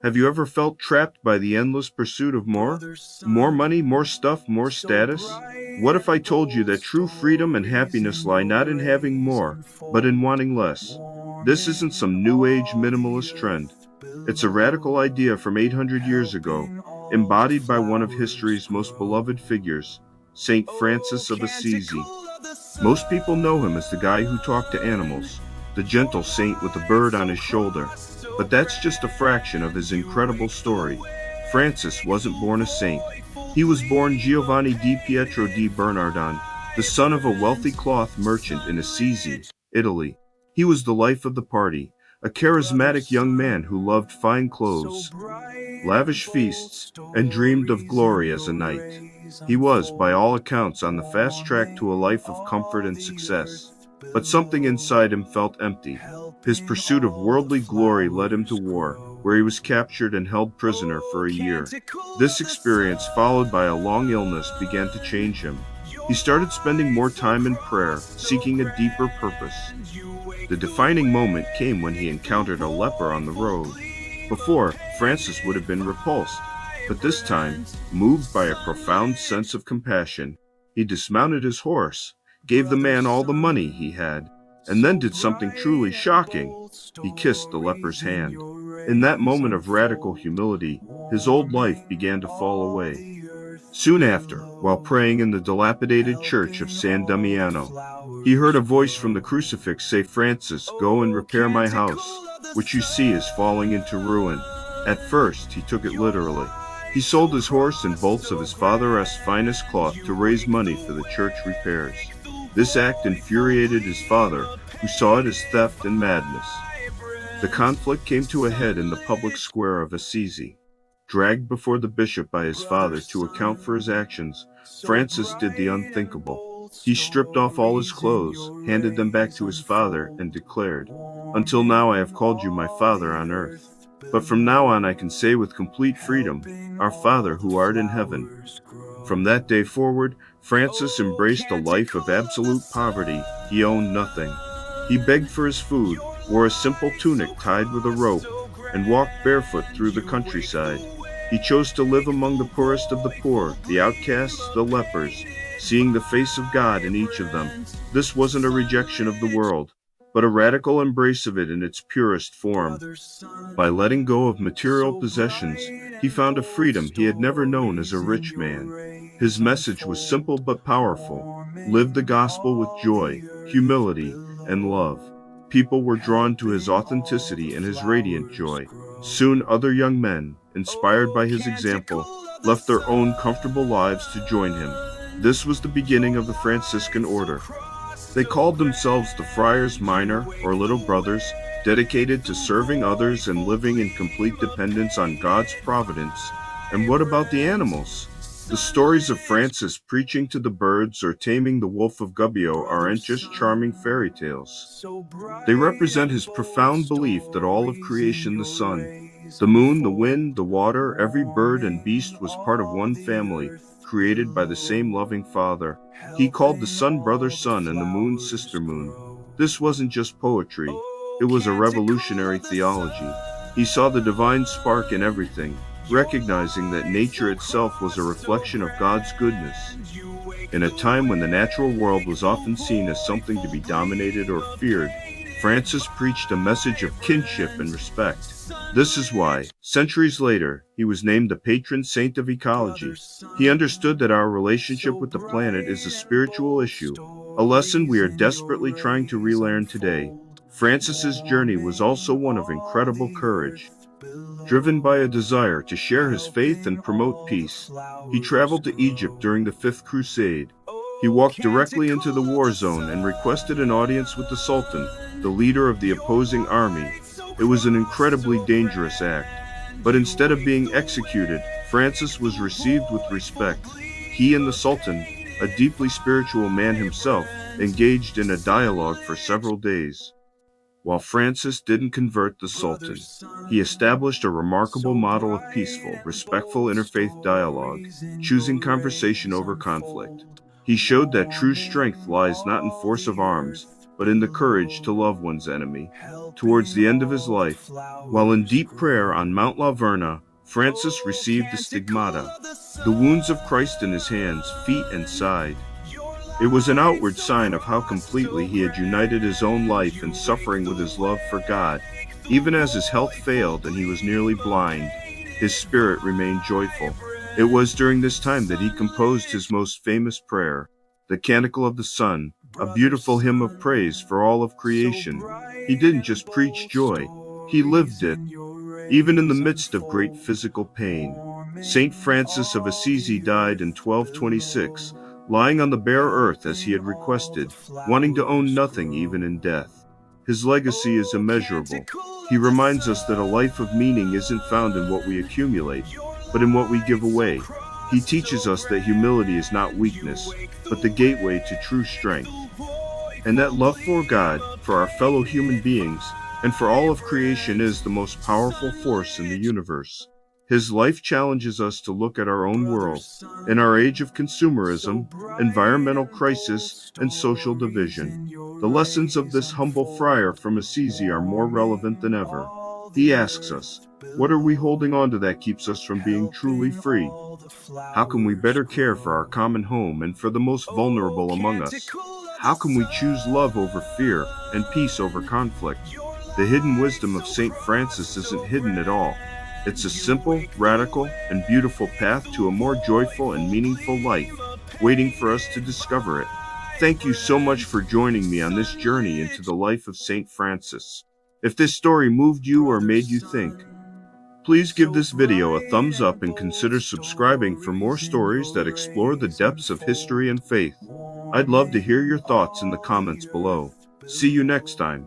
Have you ever felt trapped by the endless pursuit of more? More money, more stuff, more status? What if I told you that true freedom and happiness lie not in having more, but in wanting less? This isn't some new age minimalist trend. It's a radical idea from 800 years ago, embodied by one of history's most beloved figures, Saint Francis of Assisi. Most people know him as the guy who talked to animals, the gentle saint with a bird on his shoulder. But that's just a fraction of his incredible story. Francis wasn't born a saint. He was born Giovanni di Pietro di Bernardone, the son of a wealthy cloth merchant in Assisi, Italy. He was the life of the party, a charismatic young man who loved fine clothes, lavish feasts, and dreamed of glory as a knight. He was, by all accounts, on the fast track to a life of comfort and success. But something inside him felt empty. His pursuit of worldly glory led him to war, where he was captured and held prisoner for a year. This experience, followed by a long illness, began to change him. He started spending more time in prayer, seeking a deeper purpose. The defining moment came when he encountered a leper on the road. Before, Francis would have been repulsed, but this time, moved by a profound sense of compassion, he dismounted his horse, gave the man all the money he had, and then did something truly shocking. He kissed the leper's hand. In that moment of radical humility, his old life began to fall away. Soon after, while praying in the dilapidated church of San Damiano, he heard a voice from the crucifix say, "Francis, go and repair my house, which you see is falling into ruin." At first, he took it literally. He sold his horse and bolts of his father's finest cloth to raise money for the church repairs. This act infuriated his father, who saw it as theft and madness. The conflict came to a head in the public square of Assisi. Dragged before the bishop by his father to account for his actions, Francis did the unthinkable. He stripped off all his clothes, handed them back to his father, and declared, "Until now I have called you my Father on earth. But from now on I can say with complete freedom, Our Father who art in heaven." From that day forward, Francis embraced a life of absolute poverty. He owned nothing. He begged for his food, wore a simple tunic tied with a rope, and walked barefoot through the countryside. He chose to live among the poorest of the poor, the outcasts, the lepers, seeing the face of God in each of them. This wasn't a rejection of the world, but a radical embrace of it in its purest form. By letting go of material possessions, he found a freedom he had never known as a rich man. His message was simple but powerful: live the gospel with joy, humility, and love. People were drawn to his authenticity and his radiant joy. Soon other young men, inspired by his example, left their own comfortable lives to join him. This was the beginning of the Franciscan order. They called themselves the Friars Minor, or Little Brothers, dedicated to serving others and living in complete dependence on God's providence. And what about the animals? The stories of Francis preaching to the birds or taming the wolf of Gubbio aren't just charming fairy tales. They represent his profound belief that all of creation, the sun, the moon, the wind, the water, every bird and beast was part of one family, created by the same loving Father. He called the sun brother sun and the moon sister moon. This wasn't just poetry, it was a revolutionary theology. He saw the divine spark in everything, recognizing that nature itself was a reflection of God's goodness. In a time when the natural world was often seen as something to be dominated or feared, Francis preached a message of kinship and respect. This is why, centuries later, he was named the patron saint of ecology. He understood that our relationship with the planet is a spiritual issue, a lesson we are desperately trying to relearn today. Francis's journey was also one of incredible courage. Driven by a desire to share his faith and promote peace, he traveled to Egypt during the Fifth Crusade. He walked directly into the war zone and requested an audience with the Sultan, the leader of the opposing army. It was an incredibly dangerous act. But instead of being executed, Francis was received with respect. He and the Sultan, a deeply spiritual man himself, engaged in a dialogue for several days. While Francis didn't convert the Sultan, he established a remarkable model of peaceful, respectful interfaith dialogue, choosing conversation over conflict. He showed that true strength lies not in force of arms, but in the courage to love one's enemy. Towards the end of his life, while in deep prayer on Mount La Verna, Francis received the stigmata, the wounds of Christ in his hands, feet, and side. It was an outward sign of how completely he had united his own life and suffering with his love for God. Even as his health failed and he was nearly blind, his spirit remained joyful. It was during this time that he composed his most famous prayer, the Canticle of the Sun, a beautiful hymn of praise for all of creation. He didn't just preach joy, he lived it. Even in the midst of great physical pain, Saint Francis of Assisi died in 1226, lying on the bare earth as he had requested, wanting to own nothing even in death. His legacy is immeasurable. He reminds us that a life of meaning isn't found in what we accumulate, but in what we give away. He teaches us that humility is not weakness, but the gateway to true strength. And that love for God, for our fellow human beings, and for all of creation is the most powerful force in the universe. His life challenges us to look at our own world. In our age of consumerism, environmental crisis, and social division, the lessons of this humble friar from Assisi are more relevant than ever. He asks us, what are we holding on to that keeps us from being truly free? How can we better care for our common home and for the most vulnerable among us? How can we choose love over fear and peace over conflict? The hidden wisdom of Saint Francis isn't hidden at all. It's a simple, radical, and beautiful path to a more joyful and meaningful life, waiting for us to discover it. Thank you so much for joining me on this journey into the life of Saint Francis. If this story moved you or made you think, please give this video a thumbs up and consider subscribing for more stories that explore the depths of history and faith. I'd love to hear your thoughts in the comments below. See you next time.